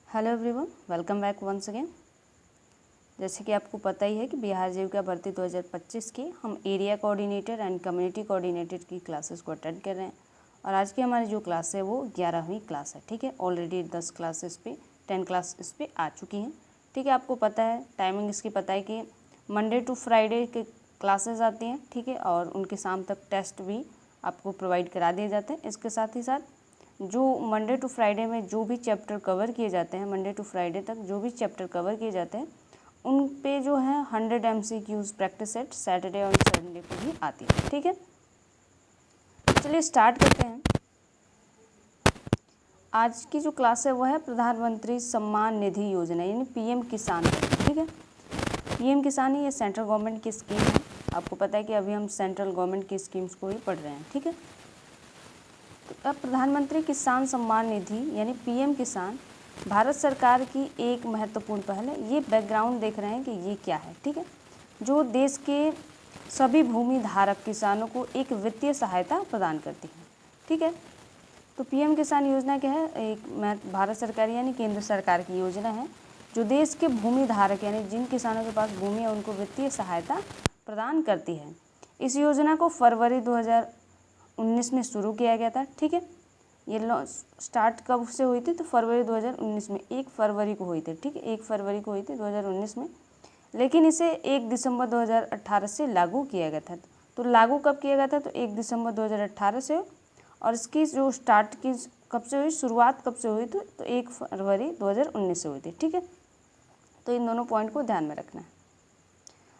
Hello everyone, welcome back once again. जैसे कि आपको पता ही है कि बिहार जीविका भर्ती 2025 की हम area coordinator and community coordinator की क्लासेस को अटेंड कर रहे हैं और आज की हमारी जो क्लास है वो 11वीं क्लास है। ठीक है, ऑलरेडी 10 क्लासेस पे 10 क्लास इस पर आ चुकी हैं। ठीक है, आपको पता है टाइमिंग इसकी पता है कि मंडे टू फ्राइडे के क्लासेस आती हैं। ठीक है, और उनके शाम तक टेस्ट भी आपको प्रोवाइड करा दिए जाते हैं। इसके साथ ही साथ जो मंडे टू फ्राइडे में जो भी चैप्टर कवर किए जाते हैं, मंडे टू फ्राइडे तक जो भी चैप्टर कवर किए जाते हैं उन पे जो है 100 MCQs प्रैक्टिस सेट सैटरडे और संडे को भी आती है। ठीक है, चलिए स्टार्ट करते हैं। आज की जो क्लास है वो है प्रधानमंत्री सम्मान निधि योजना यानी PM किसान। ठीक है, PM किसान ही ये सेंट्रल गवर्नमेंट की स्कीम है। आपको पता है कि अभी हम सेंट्रल गवर्नमेंट की स्कीम्स को ही पढ़ रहे हैं। ठीक है, अब प्रधानमंत्री किसान सम्मान निधि यानी PM किसान भारत सरकार की एक महत्वपूर्ण पहल है। ये बैकग्राउंड देख रहे हैं कि ये क्या है। ठीक है, जो देश के सभी भूमि धारक किसानों को एक वित्तीय सहायता प्रदान करती है। ठीक है, तो PM किसान योजना क्या है? एक भारत सरकार यानी केंद्र सरकार की योजना है जो देश के भूमि धारक यानी जिन किसानों के पास भूमि है उनको वित्तीय सहायता प्रदान करती है। इस योजना को फरवरी 2019 में शुरू किया गया था। ठीक है, ये स्टार्ट कब से हुई थी? तो फरवरी 2019 में, 1 फरवरी को हुई थी। ठीक है, 1 फरवरी को हुई थी 2019 में, लेकिन इसे 1 दिसंबर 2018 से लागू किया गया था। तो लागू कब किया गया था? तो 1 दिसंबर 2018 से। और इसकी जो स्टार्ट की कब से हुई, शुरुआत कब से हुई थी? तो 1 फरवरी 2019 से हुई थी। ठीक है, तो इन दोनों पॉइंट को ध्यान में रखना है।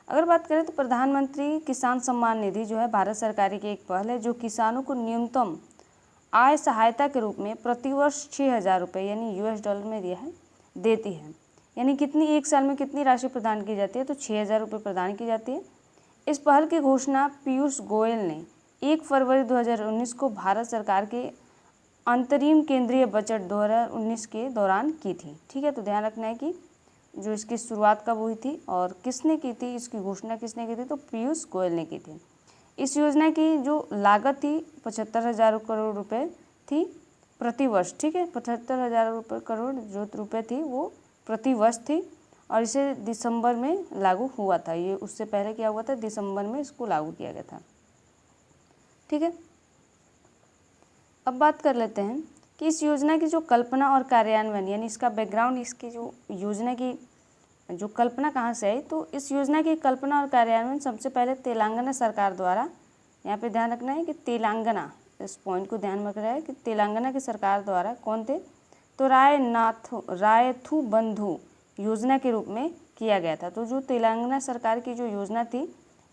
अगर बात करें तो प्रधानमंत्री किसान सम्मान निधि जो है भारत सरकार की एक पहल है जो किसानों को न्यूनतम आय सहायता के रूप में प्रतिवर्ष 6,000 रुपये यानी $US में दिया है देती है। यानी कितनी, एक साल में कितनी राशि प्रदान की जाती है? तो 6,000 रुपये प्रदान की जाती है। इस पहल की घोषणा पीयूष गोयल ने 1 फरवरी 2019 को भारत सरकार के अंतरिम केंद्रीय बजट 2019 के दौरान की थी। ठीक है, तो ध्यान रखना है कि जो इसकी शुरुआत कब हुई थी और किसने की थी, इसकी घोषणा किसने की थी? तो पीयूष गोयल ने की थी। इस योजना की जो लागत थी 75,000 करोड़ रुपए थी प्रतिवर्ष। ठीक है, 75,000 करोड़ जो रुपए थी वो प्रतिवर्ष थी और इसे दिसंबर में लागू हुआ था। ये उससे पहले क्या हुआ था? दिसंबर में इसको लागू किया गया था। ठीक है, अब बात कर लेते हैं कि इस योजना की जो कल्पना और कार्यान्वयन यानी इसका बैकग्राउंड, इसकी जो योजना की जो कल्पना कहाँ से आई? तो इस योजना की कल्पना और कार्यान्वयन सबसे पहले तेलंगाना सरकार द्वारा, यहाँ पे ध्यान रखना है कि तेलंगाना, इस पॉइंट को ध्यान में रखना है कि तेलंगाना की सरकार द्वारा कौन थे? तो रायथू बंधु योजना के रूप में किया गया था। तो जो तेलंगाना सरकार की जो योजना थी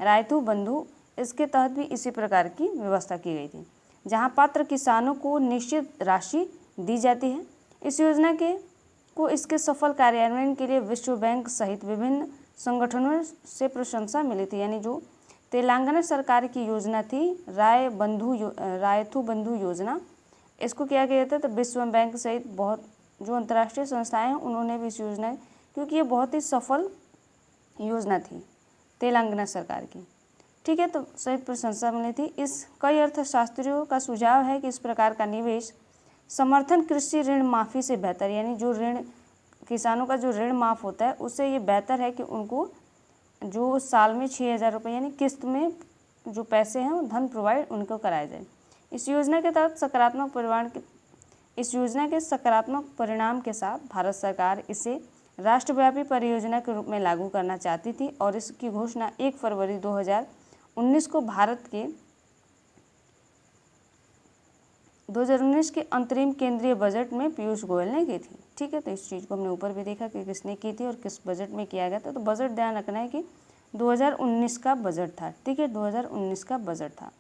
रायथू बंधु, इसके तहत भी इसी प्रकार की व्यवस्था की गई थी जहाँ पात्र किसानों को निश्चित राशि दी जाती है। इस योजना को इसके सफल कार्यान्वयन के लिए विश्व बैंक सहित विभिन्न संगठनों से प्रशंसा मिली थी। यानी जो तेलंगाना सरकार की योजना थी रायथू बंधु योजना, इसको क्या किया था? तो विश्व बैंक सहित बहुत जो अंतर्राष्ट्रीय संस्थाएं हैं उन्होंने भी इस योजना, क्योंकि ये बहुत ही सफल योजना थी तेलंगाना सरकार की। ठीक है, तो सहित प्रशंसा मिली थी। इस कई अर्थशास्त्रियों का सुझाव है कि इस प्रकार का निवेश समर्थन कृषि ऋण माफ़ी से बेहतर, यानी जो ऋण किसानों का जो ऋण माफ़ होता है उससे ये बेहतर है कि उनको जो साल में 6,000 रुपये यानी किस्त में जो पैसे हैं वो धन प्रोवाइड उनको कराया जाए। इस योजना के तहत सकारात्मक परिणाम के साथ भारत सरकार इसे राष्ट्रव्यापी परियोजना के रूप में लागू करना चाहती थी और इसकी घोषणा 1 फरवरी 2019 को भारत के 2019 के अंतरिम केंद्रीय बजट में पीयूष गोयल ने की थी। ठीक है, तो इस चीज़ को हमने ऊपर भी देखा कि किसने की थी और किस बजट में किया गया था। तो बजट ध्यान रखना है कि 2019 का बजट था। ठीक है, 2019 का बजट था।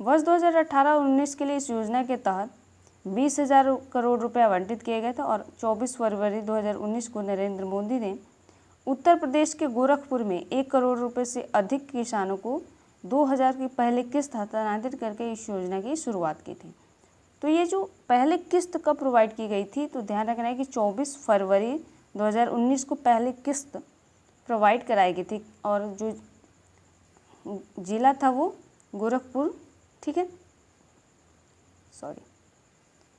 वर्ष 2018-19 के लिए इस योजना के तहत 20,000 करोड़ रुपये आवंटित किए गए थे और 24 फरवरी 2019 को नरेंद्र मोदी ने उत्तर प्रदेश के गोरखपुर में 1 करोड़ रुपये से अधिक किसानों को 2,000 की पहले किस्त हस्तांतरित करके इस योजना की शुरुआत की थी। तो ये जो पहले किस्त कब प्रोवाइड की गई थी? तो ध्यान रखना है कि 24 फरवरी 2019 को पहले किस्त प्रोवाइड कराई गई थी और जो जिला था वो गोरखपुर। ठीक है,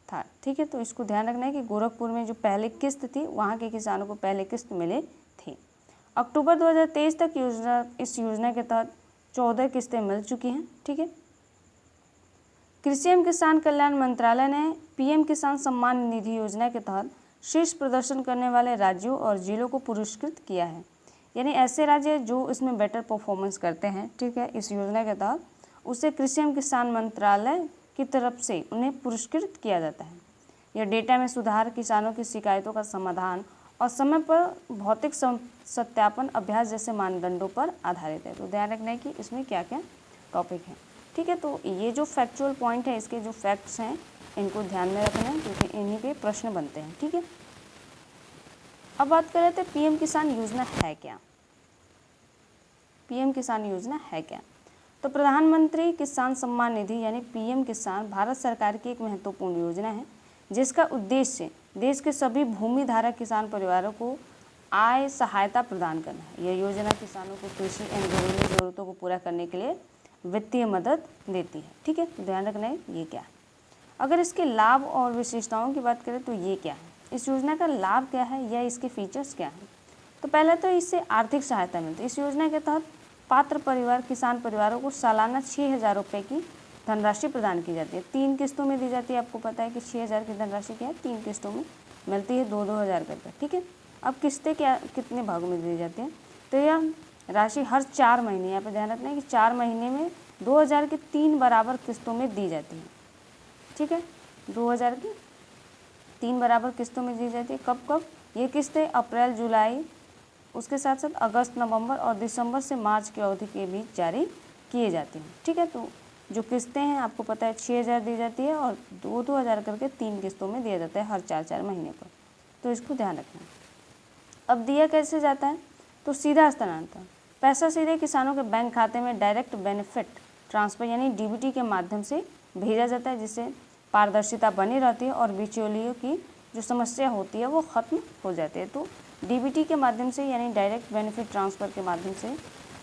था। ठीक है, तो इसको ध्यान रखना है कि गोरखपुर में जो पहले किस्त थी वहाँ के किसानों को पहले किस्त मिले थे। अक्टूबर 2023 तक इस योजना के तहत 14 किस्तें मिल चुकी हैं। ठीक है, कृषि एवं किसान कल्याण मंत्रालय ने पीएम किसान सम्मान निधि योजना के तहत शीर्ष प्रदर्शन करने वाले राज्यों और जिलों को पुरस्कृत किया है। यानी ऐसे राज्य जो इसमें बेटर परफॉर्मेंस करते हैं, ठीक है, इस योजना के तहत उसे कृषि एवं किसान मंत्रालय की तरफ से उन्हें पुरस्कृत किया जाता है। यह डेटा में सुधार, किसानों की शिकायतों का समाधान और समय पर भौतिक सत्यापन अभ्यास जैसे मानदंडों पर आधारित है। तो ध्यान रखना है कि इसमें क्या क्या टॉपिक है। ठीक है, तो ये जो फैक्चुअल पॉइंट है, इसके जो फैक्ट्स हैं इनको ध्यान में रखना है क्योंकि इन्हीं पे प्रश्न बनते हैं। ठीक है, अब बात कर रहे थे पीएम किसान योजना है क्या। पीएम किसान योजना है क्या? तो प्रधानमंत्री किसान सम्मान निधि यानी पीएम किसान भारत सरकार की एक महत्वपूर्ण योजना है जिसका उद्देश्य देश के सभी भूमिधारक किसान परिवारों को आय सहायता प्रदान करना है। यह योजना किसानों को कृषि एवं घरेलू जरूरतों को पूरा करने के लिए वित्तीय मदद देती है। ठीक है, ध्यान रखना है ये क्या है। अगर इसके लाभ और विशेषताओं की बात करें तो ये क्या है, इस योजना का लाभ क्या है या इसके फीचर्स क्या हैं। तो पहले तो इससे आर्थिक सहायता मिलती है। इस योजना के तहत पात्र परिवार किसान परिवारों को सालाना 6,000 रुपये की धनराशि प्रदान की जाती है। 3 किस्तों में दी जाती है। आपको पता है कि 6,000 की धनराशि क्या है, 3 किस्तों में मिलती है, 2-2 हज़ार करके। ठीक है, अब किस्तें क्या कितने भागों में दी जाती हैं, तो यह राशि हर 4 महीने, यहाँ पर ध्यान रखना है कि 4 महीने में 2,000 की 3 बराबर किस्तों में दी जाती है। ठीक है, 2,000 की 3 बराबर किस्तों में दी जाती है। कब कब ये किस्तें? अप्रैल जुलाई, उसके साथ साथ अगस्त नवंबर और दिसंबर से मार्च की अवधि के बीच जारी किए जाते हैं। ठीक है, तो जो किस्तें हैं आपको पता है 6,000 दी जाती है और 2-2 हज़ार करके 3 किस्तों में दिया जाता है हर 4-4 महीने पर। तो इसको ध्यान रखना है। अब दिया कैसे जाता है, तो सीधा हस्तांतरण, पैसा सीधे किसानों के बैंक खाते में डायरेक्ट बेनिफिट ट्रांसफ़र यानी डीबीटी के माध्यम से भेजा जाता है, जिससे पारदर्शिता बनी रहती है और बिचौलियों की जो समस्या होती है वो ख़त्म हो जाती है। तो डीबीटी के माध्यम से यानी डायरेक्ट बेनिफिट ट्रांसफ़र के माध्यम से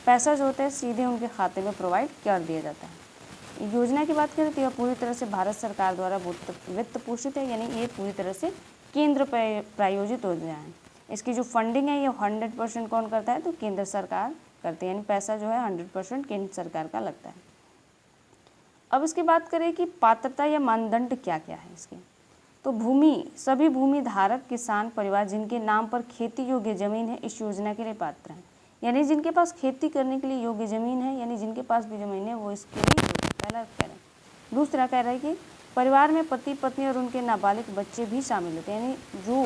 पैसा जो होता है सीधे उनके खाते में प्रोवाइड कर दिया जाता है। योजना की बात करें तो यह पूरी तरह से भारत सरकार द्वारा वित्त पोषित है, यानी ये पूरी तरह से केंद्र प्रायोजित योजना है। इसकी जो फंडिंग है ये 100% कौन करता है, तो केंद्र सरकार करती है, यानी पैसा जो है 100% केंद्र सरकार का लगता है। अब इसकी बात करें कि पात्रता या मानदंड क्या क्या है इसके, तो सभी भूमि धारक किसान परिवार जिनके नाम पर खेती योग्य ज़मीन है इस योजना के लिए पात्र हैं, यानी जिनके पास खेती करने के लिए योग्य ज़मीन है, यानी जिनके पास भी ज़मीन है वो इसके लिए पहला कह रहे हैं। दूसरा कह रहा है कि परिवार में पति पत्नी और उनके नाबालिग बच्चे भी शामिल होते हैं, यानी जो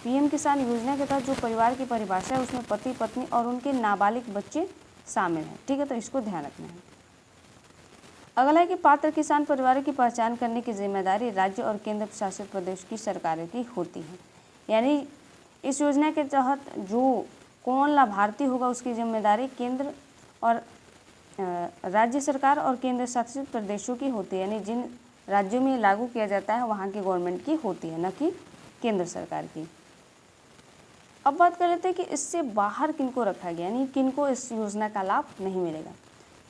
पीएम किसान योजना के तहत जो परिवार की परिभाषा है उसमें पति पत्नी और उनके नाबालिग बच्चे शामिल हैं। ठीक है, तो इसको ध्यान रखना है। अगला है कि पात्र किसान परिवारों की पहचान करने की जिम्मेदारी राज्य और केंद्र शासित प्रदेश की सरकारों की होती है, यानी इस योजना के तहत जो कौन लाभार्थी होगा उसकी जिम्मेदारी केंद्र और राज्य सरकार और केंद्र शासित प्रदेशों की होती है, यानी जिन राज्यों में लागू किया जाता है वहाँ की गवर्नमेंट की होती है, न कि केंद्र सरकार की। अब बात कर लेते हैं कि इससे बाहर किनको रखा गया, यानी किनको इस योजना का लाभ नहीं मिलेगा।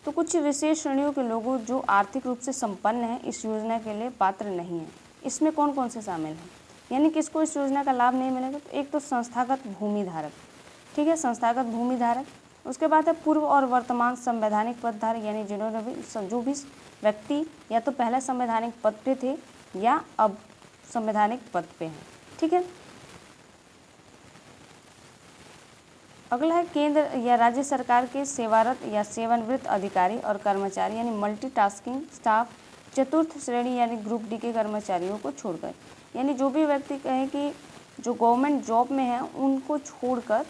तो कुछ विशेष श्रेणियों के लोगों जो आर्थिक रूप से संपन्न हैं इस योजना के लिए पात्र नहीं हैं। इसमें कौन कौन से शामिल हैं, यानी किसको इस योजना का लाभ नहीं मिलेगा, तो एक तो संस्थागत भूमि धारक। ठीक है, संस्थागत भूमि धारक। उसके बाद है पूर्व और वर्तमान संवैधानिक पदधारक, यानी जिन्होंने भी जो भी व्यक्ति या तो पहले संवैधानिक पद पे थे या अब संवैधानिक पद पे हैं। ठीक है, अगला है केंद्र या राज्य सरकार के सेवारत या सेवानिवृत्त अधिकारी और कर्मचारी, यानी मल्टीटास्किंग स्टाफ। चतुर्थ श्रेणी यानी ग्रुप डी के कर्मचारियों को छोड़कर, यानी जो भी व्यक्ति कहें कि जो गवर्नमेंट जॉब में है उनको छोड़कर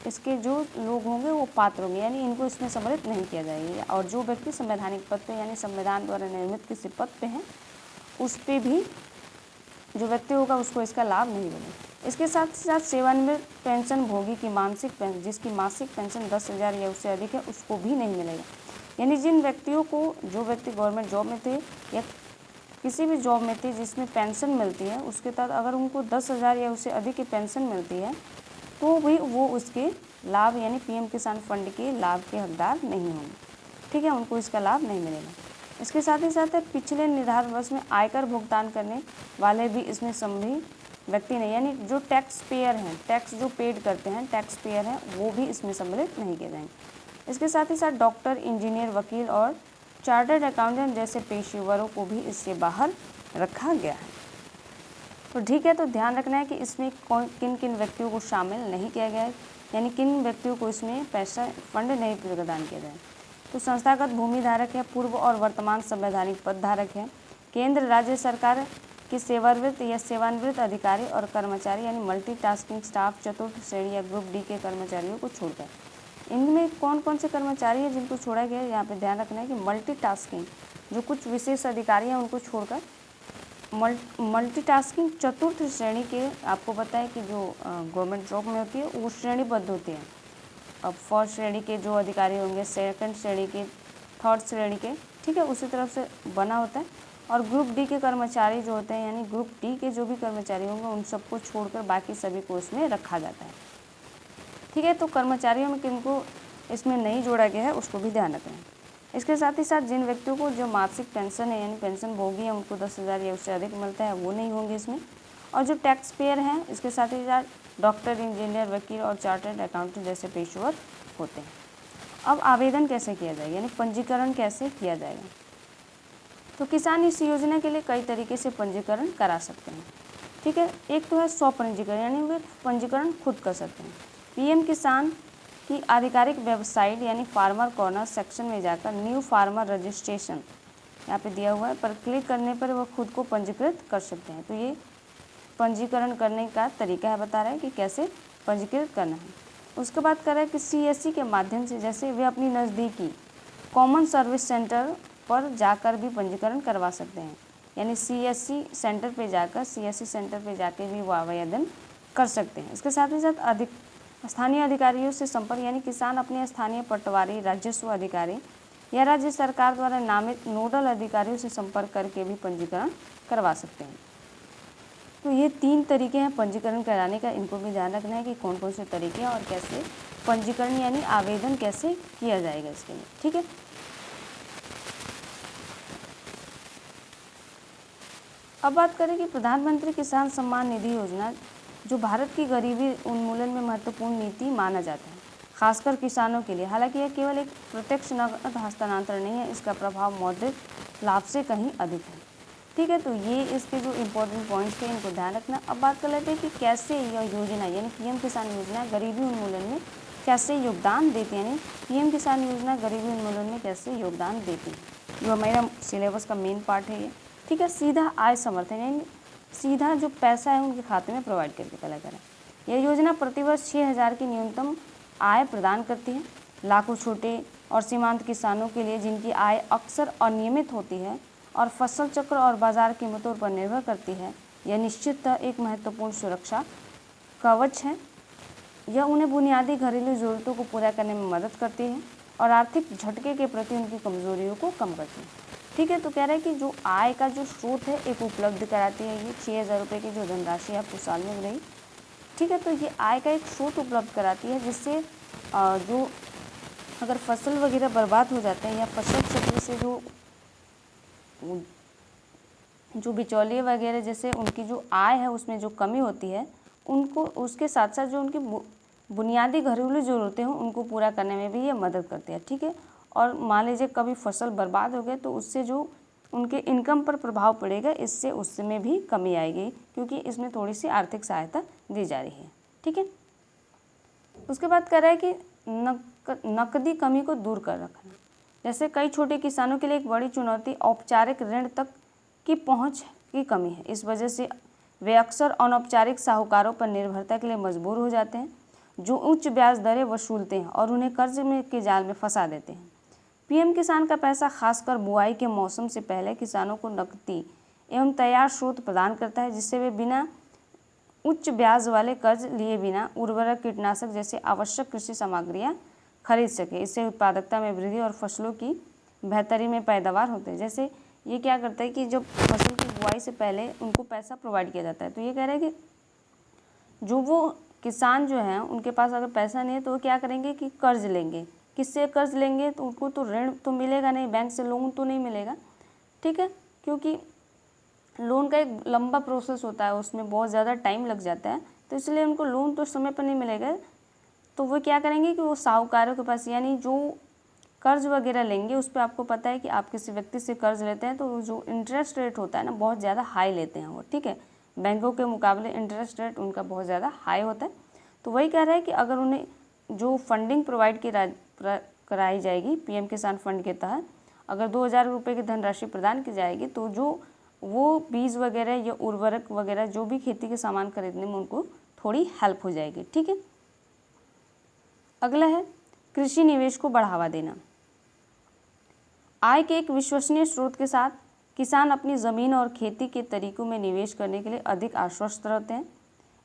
इसके जो लोग होंगे वो पात्र होंगे, यानी इनको इसमें सम्मिलित नहीं किया जाएगा। और जो व्यक्ति संवैधानिक पद पे यानी संविधान द्वारा निर्मित किसी पद पे हैं उस पर भी जो व्यक्ति होगा उसको इसका लाभ नहीं मिलेगा। इसके साथ साथ सेवानिवृत्त पेंशन भोगी की मासिक पेंशन, जिसकी मासिक पेंशन 10,000 या उससे अधिक है, उसको भी नहीं मिलेगा। यानी जिन व्यक्तियों को, जो व्यक्ति गवर्नमेंट जॉब में थे या किसी भी जॉब में थे जिसमें पेंशन मिलती है उसके तहत अगर उनको 10,000 या उससे अधिक की पेंशन मिलती है तो भी वो उसके लाभ यानी पीएम किसान फंड के लाभ के हकदार नहीं होंगे। ठीक है, उनको इसका लाभ नहीं मिलेगा। इसके साथ ही साथ पिछले निर्धारित वर्ष में आयकर भुगतान करने वाले भी इसमें संबंधी व्यक्ति नहीं, यानी जो टैक्स पेयर हैं, टैक्स जो पेड करते हैं, टैक्स पेयर हैं, वो भी इसमें सम्मिलित नहीं किए जाएंगे। इसके साथ ही साथ डॉक्टर, इंजीनियर, वकील और चार्टर्ड अकाउंटेंट जैसे पेशेवरों को भी इससे बाहर रखा गया है। तो ठीक है, तो ध्यान रखना है कि इसमें किन किन व्यक्तियों को शामिल नहीं किया गया है, यानी किन व्यक्तियों को इसमें पैसा फंड नहीं प्रदान किया जाए। तो संस्थागत भूमि धारक है, पूर्व और वर्तमान संवैधानिक पद धारक है, केंद्र राज्य सरकार के सेवानिवृत्त या सेवानिवृत्त अधिकारी और कर्मचारी यानी मल्टीटास्किंग स्टाफ, चतुर्थ श्रेणी या ग्रुप डी के कर्मचारियों को छोड़कर। इनमें कौन कौन से कर्मचारी हैं जिनको छोड़ा गया है, यहाँ पे ध्यान रखना है कि मल्टीटास्किंग, जो कुछ विशेष अधिकारी हैं उनको छोड़कर मल्टीटास्किंग चतुर्थ श्रेणी के, आपको पता है कि जो गवर्नमेंट जॉब में होती है वो श्रेणीबद्ध होती है। अब फर्स्ट श्रेणी के जो अधिकारी होंगे, सेकंड श्रेणी के, थर्ड श्रेणी के, ठीक है, उसी तरफ से बना होता है। और ग्रुप डी के कर्मचारी जो होते हैं, यानी ग्रुप डी के जो भी कर्मचारी होंगे उन सबको छोड़कर बाकी सभी को इसमें रखा जाता है। ठीक है, तो कर्मचारियों में किनको इसमें नहीं जोड़ा गया है उसको भी ध्यान रखना है। इसके साथ ही साथ जिन व्यक्तियों को जो मासिक पेंशन है, यानी पेंशन भोगी है, उनको 10,000 या उससे अधिक मिलता है, वो नहीं होंगे इसमें। और जो टैक्स पेयर हैं, इसके साथ ही साथ डॉक्टर, इंजीनियर, वकील और चार्टर्ड अकाउंटेंट जैसे पेशेवर होते हैं। अब आवेदन कैसे किया जाएगा, यानी पंजीकरण कैसे किया जाएगा। तो किसान इस योजना के लिए कई तरीके से पंजीकरण करा सकते हैं। ठीक है, एक तो है स्वपंजीकरण, यानी वे पंजीकरण खुद कर सकते हैं। पीएम किसान की आधिकारिक वेबसाइट यानी फार्मर कॉर्नर सेक्शन में जाकर न्यू फार्मर रजिस्ट्रेशन यहाँ पे दिया हुआ है, पर क्लिक करने पर वह खुद को पंजीकृत कर सकते हैं। तो ये पंजीकरण करने का तरीका है, बता रहा है कि कैसे पंजीकृत करना है। उसके बाद कर रहा है कि सीएससी के माध्यम से, जैसे वे अपनी नज़दीकी कॉमन सर्विस सेंटर पर जाकर भी पंजीकरण करवा सकते हैं, यानी सीएससी सेंटर पे जाकर भी वो आवेदन कर सकते हैं। इसके साथ ही साथ स्थानीय अधिकारियों से संपर्क, यानी किसान अपने स्थानीय पटवारी, राजस्व अधिकारी या राज्य सरकार द्वारा नामित नोडल अधिकारियों से संपर्क करके भी पंजीकरण करवा सकते हैं। तो ये 3 तरीके हैं पंजीकरण कराने का, इनको भी ध्यान रखना है कि कौन कौन से तरीके हैं और कैसे पंजीकरण यानी आवेदन कैसे किया जाएगा इसके लिए। ठीक है, अब बात करें कि प्रधानमंत्री किसान सम्मान निधि योजना जो भारत की गरीबी उन्मूलन में महत्वपूर्ण नीति माना जाता है, खासकर किसानों के लिए। हालांकि यह केवल एक प्रत्यक्ष नकद हस्तांतरण नहीं है, इसका प्रभाव मौद्रिक लाभ से कहीं अधिक है। ठीक है, तो ये इसके जो इम्पोर्टेंट पॉइंट्स थे इनको ध्यान रखना। अब बात कर लेते हैं कि कैसे यह योजना यानी पीएम किसान योजना गरीबी उन्मूलन में कैसे योगदान देती है, यानी पीएम किसान योजना गरीबी उन्मूलन में कैसे योगदान देती है। जो हमारा सिलेबस का मेन पार्ट है ये। ठीक है, सीधा आय समर्थन, यानी सीधा जो पैसा है उनके खाते में प्रोवाइड करके पहला करें। यह योजना प्रतिवर्ष 6,000 की न्यूनतम आय प्रदान करती है। लाखों छोटे और सीमांत किसानों के लिए जिनकी आय अक्सर अनियमित होती है और फसल चक्र और बाजार कीमतों पर निर्भर करती है, यह निश्चिततः एक महत्वपूर्ण सुरक्षा कवच है। यह उन्हें बुनियादी घरेलू ज़रूरतों को पूरा करने में मदद करती है और आर्थिक झटके के प्रति उनकी कमजोरियों को कम करती है। ठीक है, तो कह रहा है कि जो आय का जो स्रोत है एक उपलब्ध कराती है। ये 6,000 रुपये की जो धनराशि आपको साल में मिलेगी। ठीक है, तो ये आय का एक स्रोत उपलब्ध कराती है, जिससे जो अगर फसल वगैरह बर्बाद हो जाते हैं या फसल चक्र से जो बिचौलिए वगैरह जैसे उनकी जो आय है उसमें जो कमी होती है, उनको उसके साथ साथ जो उनकी बुनियादी घरेलू ज़रूरतें हैं उनको पूरा करने में भी ये मदद करती है। ठीक है, और मान लीजिए कभी फसल बर्बाद हो गए तो उससे जो उनके इनकम पर प्रभाव पड़ेगा, इससे उसमें भी कमी आएगी, क्योंकि इसमें थोड़ी सी आर्थिक सहायता दी जा रही है। ठीक है, उसके बाद कह रहा है कि नकदी कमी को दूर कर रखना। जैसे कई छोटे किसानों के लिए एक बड़ी चुनौती औपचारिक ऋण तक की पहुंच की कमी है। इस वजह से वे अक्सर अनौपचारिक साहूकारों पर निर्भरता के लिए मजबूर हो जाते हैं, जो उच्च ब्याज दरें वसूलते हैं और उन्हें कर्ज में के जाल में फंसा देते हैं। पीएम किसान का पैसा खासकर बुआई के मौसम से पहले किसानों को नकदी एवं तैयार स्रोत प्रदान करता है, जिससे वे बिना उच्च ब्याज वाले कर्ज लिए बिना उर्वरक, कीटनाशक जैसे आवश्यक कृषि सामग्रियां खरीद सके। इससे उत्पादकता में वृद्धि और फसलों की बेहतरी में पैदावार होते हैं। जैसे ये क्या करता है कि जब फसल की बुआई से पहले उनको पैसा प्रोवाइड किया जाता है, तो ये कह रहा है कि जो वो किसान जो हैं उनके पास अगर पैसा नहीं है तो वो क्या करेंगे कि कर्ज लेंगे। किससे कर्ज लेंगे? तो उनको तो ऋण तो मिलेगा नहीं, बैंक से लोन तो नहीं मिलेगा, ठीक है, क्योंकि लोन का एक लंबा प्रोसेस होता है, उसमें बहुत ज़्यादा टाइम लग जाता है, तो इसलिए उनको लोन तो समय पर नहीं मिलेगा। तो वो क्या करेंगे कि वो साहूकारों के पास, यानी जो कर्ज वगैरह लेंगे उस पर आपको पता है कि आप किसी व्यक्ति से कर्ज लेते हैं तो जो इंटरेस्ट रेट होता है ना बहुत ज़्यादा हाई लेते हैं वो, ठीक है, बैंकों के मुकाबले इंटरेस्ट रेट उनका बहुत ज़्यादा हाई होता है। तो वही कह रहा है कि अगर उन्हें जो फंडिंग प्रोवाइड कराई जाएगी पीएम किसान फंड के तहत, अगर 2,000 रुपये की धनराशि प्रदान की जाएगी तो जो वो बीज वगैरह या उर्वरक वगैरह जो भी खेती के सामान खरीदने में उनको थोड़ी हेल्प हो जाएगी, ठीक है। अगला है कृषि निवेश को बढ़ावा देना। आय के एक विश्वसनीय स्रोत के साथ किसान अपनी ज़मीन और खेती के तरीकों में निवेश करने के लिए अधिक आश्वस्त रहते हैं।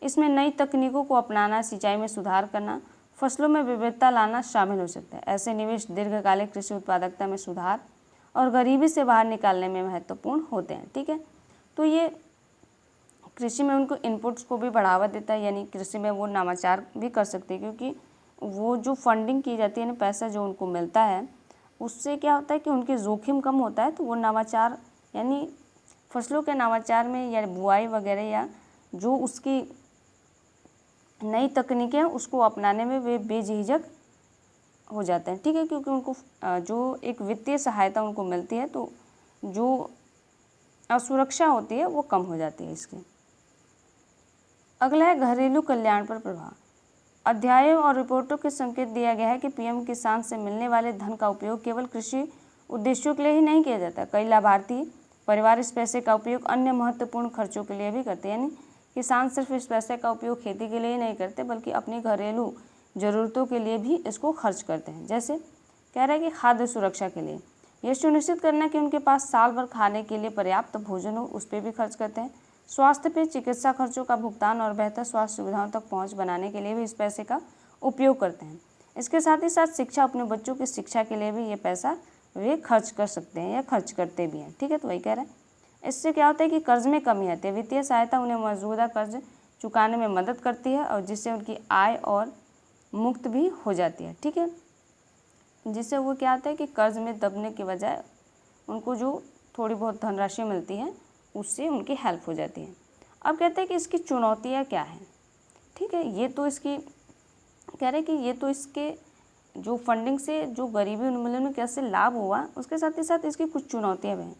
इसमें नई तकनीकों को अपनाना, सिंचाई में सुधार करना, फसलों में विविधता लाना शामिल हो सकता है। ऐसे निवेश दीर्घकालिक कृषि उत्पादकता में सुधार और गरीबी से बाहर निकालने में महत्वपूर्ण होते हैं, ठीक है। तो ये कृषि में उनको इनपुट्स को भी बढ़ावा देता है, यानी कृषि में वो नवाचार भी कर सकते हैं, क्योंकि वो जो फंडिंग की जाती है ना, पैसा जो उनको मिलता है उससे क्या होता है कि उनके जोखिम कम होता है। तो वो नवाचार यानी फसलों के नवाचार में या बुआई वगैरह या जो उसकी नई तकनीकें हैं उसको अपनाने में वे बेझिझक हो जाते हैं, ठीक है, क्योंकि उनको जो एक वित्तीय सहायता उनको मिलती है तो जो असुरक्षा होती है वो कम हो जाती है इसकी। अगला है घरेलू कल्याण पर प्रभाव। अध्यायों और रिपोर्टों के संकेत दिया गया है कि पीएम किसान से मिलने वाले धन का उपयोग केवल कृषि उद्देश्यों के लिए ही नहीं किया जाता। कई लाभार्थी परिवार इस पैसे का उपयोग अन्य महत्वपूर्ण खर्चों के लिए भी करते हैं, यानी किसान सिर्फ इस पैसे का उपयोग खेती के लिए ही नहीं करते बल्कि अपनी घरेलू ज़रूरतों के लिए भी इसको खर्च करते हैं। जैसे कह रहा है कि खाद्य सुरक्षा के लिए, यह सुनिश्चित करना कि उनके पास साल भर खाने के लिए पर्याप्त भोजन हो, उस पर भी खर्च करते हैं। स्वास्थ्य पे चिकित्सा खर्चों का भुगतान और बेहतर स्वास्थ्य सुविधाओं तक पहुंच बनाने के लिए भी इस पैसे का उपयोग करते हैं। इसके साथ ही साथ शिक्षा, अपने बच्चों की शिक्षा के लिए भी ये पैसा वे खर्च कर सकते हैं या खर्च करते भी हैं, ठीक है। तो वही कह रहे हैं, इससे क्या होता है कि कर्ज में कमी आती है। वित्तीय सहायता उन्हें मौजूदा कर्ज चुकाने में मदद करती है और जिससे उनकी आय और मुक्त भी हो जाती है, ठीक है। जिससे वो क्या होता है कि कर्ज में दबने के बजाय उनको जो थोड़ी बहुत धनराशि मिलती है उससे उनकी हेल्प हो जाती है। अब कहते हैं कि इसकी चुनौतियाँ क्या हैं, ठीक है। ये तो इसकी कह रहे हैं कि ये तो इसके जो फंडिंग से जो गरीबी उन्मूलन में कैसे लाभ हुआ, उसके साथ ही साथ इसकी कुछ चुनौतियाँ भी हैं।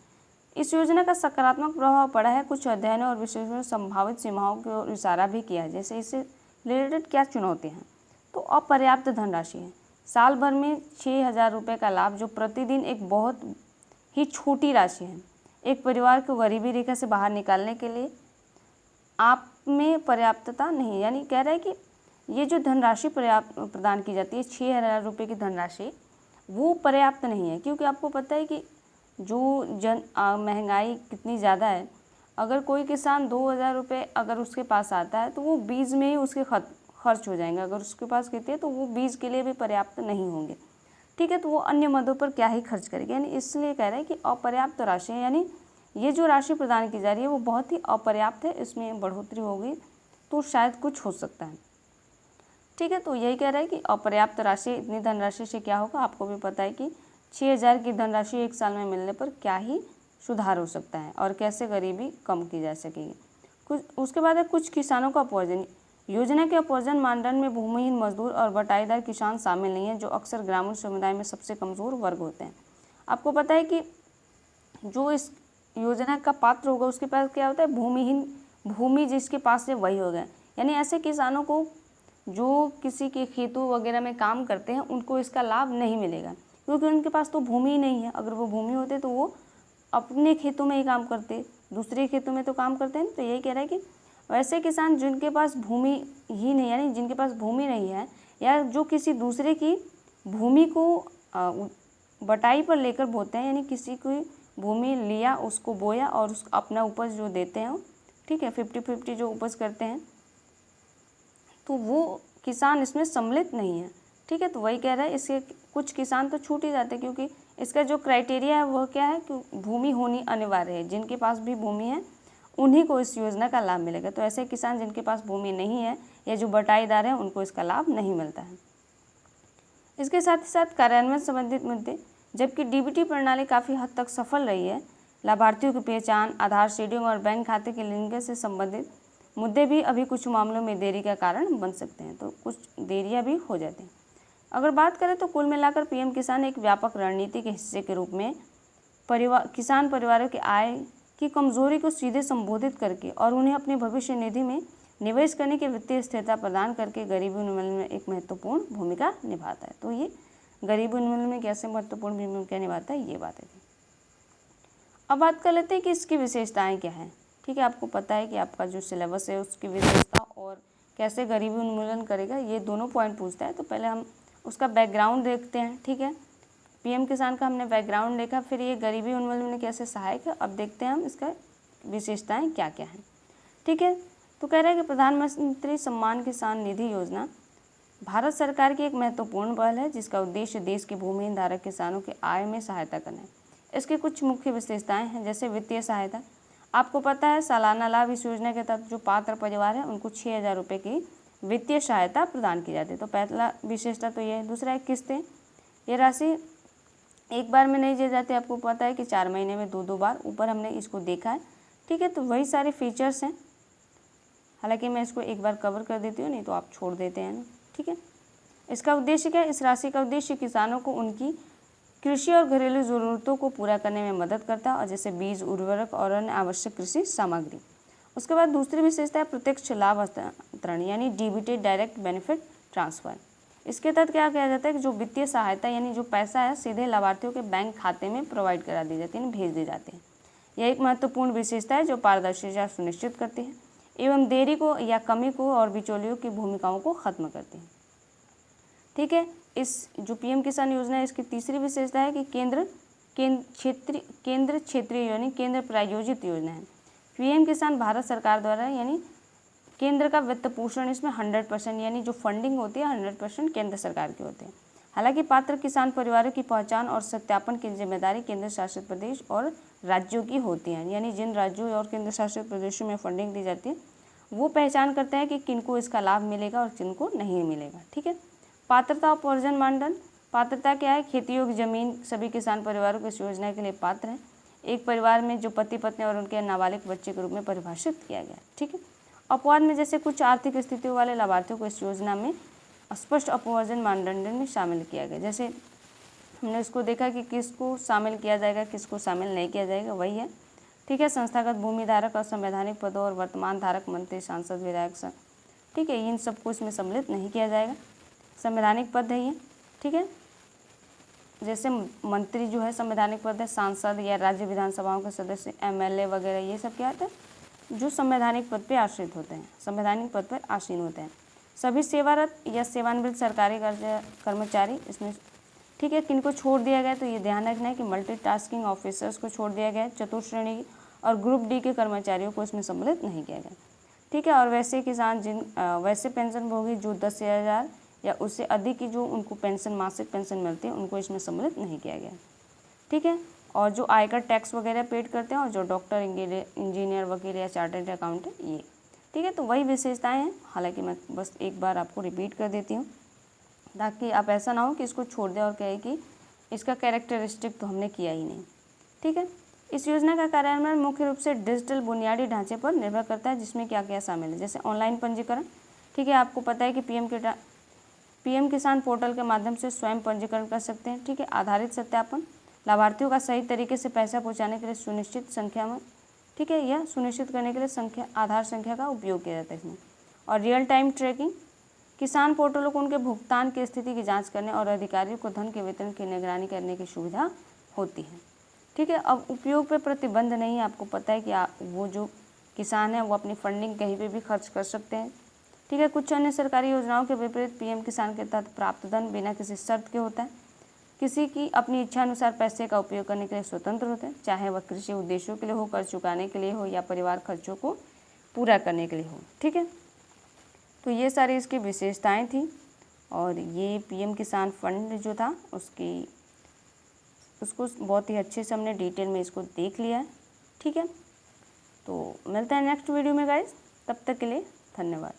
इस योजना का सकारात्मक प्रभाव पड़ा है। कुछ अध्ययनों और विश्लेषणों में संभावित सीमाओं की ओर इशारा भी किया है। जैसे इससे रिलेटेड क्या चुनौतियाँ हैं, तो अपर्याप्त धनराशि है। साल भर में 6,000 रुपये का लाभ, जो प्रतिदिन एक बहुत ही छोटी राशि है, एक परिवार को गरीबी रेखा से बाहर निकालने के लिए आप में पर्याप्तता नहीं है। यानी कह रहा है कि ये जो धनराशि प्रदान की जाती है 6,000 रुपये की धनराशि, वो पर्याप्त नहीं है, क्योंकि आपको पता है कि जो महंगाई कितनी ज़्यादा है। अगर कोई किसान 2,000 रुपये अगर उसके पास आता है तो वो बीज में ही उसके खर्च हो जाएंगे। अगर उसके पास खेती है तो वो बीज के लिए भी पर्याप्त नहीं होंगे, ठीक है। तो वो अन्य मदों पर क्या ही खर्च करेंगे, यानी इसलिए कह रहे हैं कि अपर्याप्त राशि है, यानी ये जो राशि प्रदान की जा रही है वो बहुत ही अपर्याप्त है, इसमें बढ़ोतरी होगी तो शायद कुछ हो सकता है, ठीक है। तो यही कह रहा है कि अपर्याप्त राशि, इतनी धनराशि से क्या होगा, आपको भी पता है कि 6,000 की धनराशि एक साल में मिलने पर क्या ही सुधार हो सकता है और कैसे गरीबी कम की जा सकेगी। उसके बाद है कुछ किसानों का अपोजन। योजना के अपोजन मानदंड में भूमिहीन मजदूर और बटाईदार किसान शामिल नहीं है, जो अक्सर ग्रामीण समुदाय में सबसे कमज़ोर वर्ग होते हैं। आपको पता है कि जो इस योजना का पात्र होगा उसके पास क्या होता है, भूमिहीन, भूमि जिसके पास है वही होगा। यानी ऐसे किसानों को जो किसी के खेतों वगैरह में काम करते हैं उनको इसका लाभ नहीं मिलेगा, क्योंकि उनके पास तो भूमि ही नहीं है। अगर वो भूमि होते तो वो अपने खेतों में ही काम करते, दूसरे खेतों में तो काम करते हैं। तो यही कह रहा है कि वैसे किसान जिनके पास भूमि ही नहीं, यानी जिनके पास भूमि नहीं है या जो किसी दूसरे की भूमि को बटाई पर लेकर बोते हैं, यानी किसी की भूमि लिया, उसको बोया और उस अपना उपज जो देते हैं, ठीक है, 50-50 जो उपज करते हैं, तो वो किसान इसमें सम्मिलित नहीं है, ठीक है। तो वही कह रहा है, इसके कुछ किसान तो छूट ही जाते हैं, क्योंकि इसका जो क्राइटेरिया है वह क्या है कि भूमि होनी अनिवार्य है। जिनके पास भी भूमि है उन्हीं को इस योजना का लाभ मिलेगा। तो ऐसे किसान जिनके पास भूमि नहीं है या जो बटाईदार हैं उनको इसका लाभ नहीं मिलता है। इसके साथ ही साथ कार्यान्वयन संबंधित मुद्दे, जबकि डीबीटी प्रणाली काफ़ी हद तक सफल रही है, लाभार्थियों की पहचान, आधार शेडिंग और बैंक खाते की लिंक से संबंधित मुद्दे भी अभी कुछ मामलों में देरी का कारण बन सकते हैं, तो कुछ देरियां भी हो जाती हैं। अगर बात करें तो कुल मिलाकर पीएम किसान एक व्यापक रणनीति के हिस्से के रूप में किसान परिवारों की आय की कमजोरी को सीधे संबोधित करके और उन्हें अपनी भविष्य निधि में निवेश करने की वित्तीय स्थिरता प्रदान करके गरीबी उन्मूलन में एक महत्वपूर्ण भूमिका निभाता है। तो ये गरीबी उन्मूलन में कैसे महत्वपूर्ण भूमिका निभाता है, ये बातें थी। अब बात कर लेते हैं कि इसकी विशेषताएं क्या हैं। ठीक है, आपको पता है कि आपका जो सिलेबस है उसकी विशेषता और कैसे गरीबी उन्मूलन करेगा, ये दोनों पॉइंट पूछता है। तो पहले हम उसका बैकग्राउंड देखते हैं। ठीक है, पीएम किसान का हमने बैकग्राउंड देखा, फिर ये गरीबी उन्मूलन में कैसे सहायक है। अब देखते हैं हम इसका विशेषताएं क्या क्या हैं। ठीक है, तो कह रहे हैं कि प्रधानमंत्री सम्मान किसान निधि योजना भारत सरकार की एक महत्वपूर्ण पहल है जिसका उद्देश्य देश के भूमिहीन धारक किसानों की आय में सहायता करना है। इसकी कुछ मुख्य विशेषताएं हैं, जैसे वित्तीय सहायता। आपको पता है सालाना लाभ इस योजना के तहत जो पात्र परिवार है उनको 6,000 रुपये की वित्तीय सहायता प्रदान की जाती है। तो पहला विशेषता तो ये है। दूसरा है किस्तें। ये राशि एक बार में नहीं दी जाती, आपको पता है कि 4 महीने में 2-2 बार, ऊपर हमने इसको देखा है। ठीक है, तो वही सारे फीचर्स हैं। हालांकि मैं इसको एक बार कवर कर देती हूँ, नहीं तो आप छोड़ देते हैं ना। ठीक है, इसका उद्देश्य क्या है? इस राशि का उद्देश्य किसानों को उनकी कृषि और घरेलू ज़रूरतों को पूरा करने में मदद करता है, और जैसे बीज, उर्वरक और अन्य आवश्यक कृषि सामग्री। उसके बाद दूसरी विशेषता है प्रत्यक्ष लाभ हस्तांतरण, यानी डीबीटी, डायरेक्ट बेनिफिट ट्रांसफ़र। इसके तहत क्या किया जाता है कि जो वित्तीय सहायता यानी जो पैसा है सीधे लाभार्थियों के बैंक खाते में प्रोवाइड करा दी जाती है, भेज दी जाती है। यह एक महत्वपूर्ण विशेषता है जो पारदर्शिता सुनिश्चित करती है एवं देरी को या कमी को और बिचौलियों की भूमिकाओं को खत्म करती है। ठीक है, इस जो पीएम किसान योजना है इसकी तीसरी विशेषता है कि केंद्र क्षेत्रीय यानी केंद्र प्रायोजित योजना है। पीएम किसान भारत सरकार द्वारा यानी केंद्र का वित्त पोषण इसमें 100% यानी जो फंडिंग होती है 100% केंद्र सरकार की होती है। हालांकि पात्र किसान परिवारों की पहचान और सत्यापन की जिम्मेदारी केंद्र शासित प्रदेश और राज्यों की होती है, यानी जिन राज्यों और केंद्र शासित प्रदेशों में फंडिंग दी जाती है वो पहचान करते हैं कि किनको इसका लाभ मिलेगा और किनको नहीं मिलेगा। ठीक है, पात्रता और प्रयोजन मानदंड। पात्रता क्या है? खेती योग्य जमीन सभी किसान परिवारों को इस योजना के लिए पात्र हैं। एक परिवार में जो पति पत्नी और उनके नाबालिग बच्चे के रूप में परिभाषित किया गया। ठीक है, अपवाद में जैसे कुछ आर्थिक स्थितियों वाले लाभार्थियों को इस योजना में स्पष्ट अपवर्जन मानदंड में शामिल किया गया। जैसे हमने इसको देखा कि किसको शामिल किया जाएगा, किसको शामिल नहीं किया जाएगा, वही है। ठीक है, संस्थागत भूमि धारक और संवैधानिक पदों और वर्तमान धारक मंत्री, सांसद, विधायक, ठीक है, इन सबको इसमें सम्मिलित नहीं किया जाएगा। संवैधानिक पद है ये। ठीक है, जैसे मंत्री जो है संवैधानिक पद है, सांसद या राज्य विधानसभाओं के सदस्य, एमएलए वगैरह, ये सब क्या होता है जो संवैधानिक पद पे आश्रित होते हैं, संवैधानिक पद पर आसीन होते हैं। सभी सेवारत या सेवानिवृत्त सरकारी कर्मचारी इसमें। ठीक है, किनको छोड़ दिया गया तो ये ध्यान रखना है कि मल्टीटास्किंग ऑफिसर्स को छोड़ दिया गया है, चतुर्श्रेणी और ग्रुप डी के कर्मचारियों को इसमें सम्मिलित नहीं किया गया। ठीक है, और वैसे किसान वैसे पेंशन भोगी जो 10,000 या उससे अधिक की जो उनको पेंशन, मासिक पेंशन मिलती है, उनको इसमें सम्मिलित नहीं किया गया। ठीक है, और जो आयकर टैक्स वगैरह पेड करते हैं और जो डॉक्टर, इंजीनियर, वकील या चार्टर्ड अकाउंटेंट, ये। ठीक है, तो वही विशेषताएं हैं। हालांकि मैं बस एक बार आपको रिपीट कर देती हूँ ताकि आप ऐसा ना हो कि इसको छोड़ दें और कहे कि इसका कैरेक्टरिस्टिक तो हमने किया ही नहीं। ठीक है, इस योजना का कार्यान्वयन मुख्य रूप से डिजिटल बुनियादी ढांचे पर निर्भर करता है, जिसमें क्या क्या शामिल है, जैसे ऑनलाइन पंजीकरण। ठीक है, आपको पता है कि पीएम किसान पोर्टल के माध्यम से स्वयं पंजीकरण कर सकते हैं। ठीक है, आधारित सत्यापन, लाभार्थियों का सही तरीके से पैसा पहुंचाने के लिए सुनिश्चित संख्या में, ठीक है, यह सुनिश्चित करने के लिए आधार संख्या का उपयोग किया जाता है इसमें। और रियल टाइम ट्रैकिंग, किसान पोर्टलों को उनके भुगतान की स्थिति की जांच करने और अधिकारियों को धन के वितरण की निगरानी करने की सुविधा होती है। ठीक है, अब उपयोग पर प्रतिबंध नहीं है। आपको पता है कि वो जो किसान है वो अपनी फंडिंग कहीं पे भी खर्च कर सकते हैं। ठीक है, कुछ अन्य सरकारी योजनाओं के विपरीत पीएम किसान के तहत प्राप्त धन बिना किसी शर्त के होता है। किसी की अपनी इच्छा अनुसार पैसे का उपयोग करने के लिए स्वतंत्र होते हैं, चाहे वह कृषि उद्देश्यों के लिए हो, कर्ज चुकाने के लिए हो या परिवार खर्चों को पूरा करने के लिए हो। ठीक है, तो ये सारी इसकी विशेषताएं थी और ये पीएम किसान फंड जो था उसको बहुत ही अच्छे से हमने डिटेल में इसको देख लिया है। ठीक है, तो मिलते हैं नेक्स्ट वीडियो में गाइस, तब तक के लिए धन्यवाद।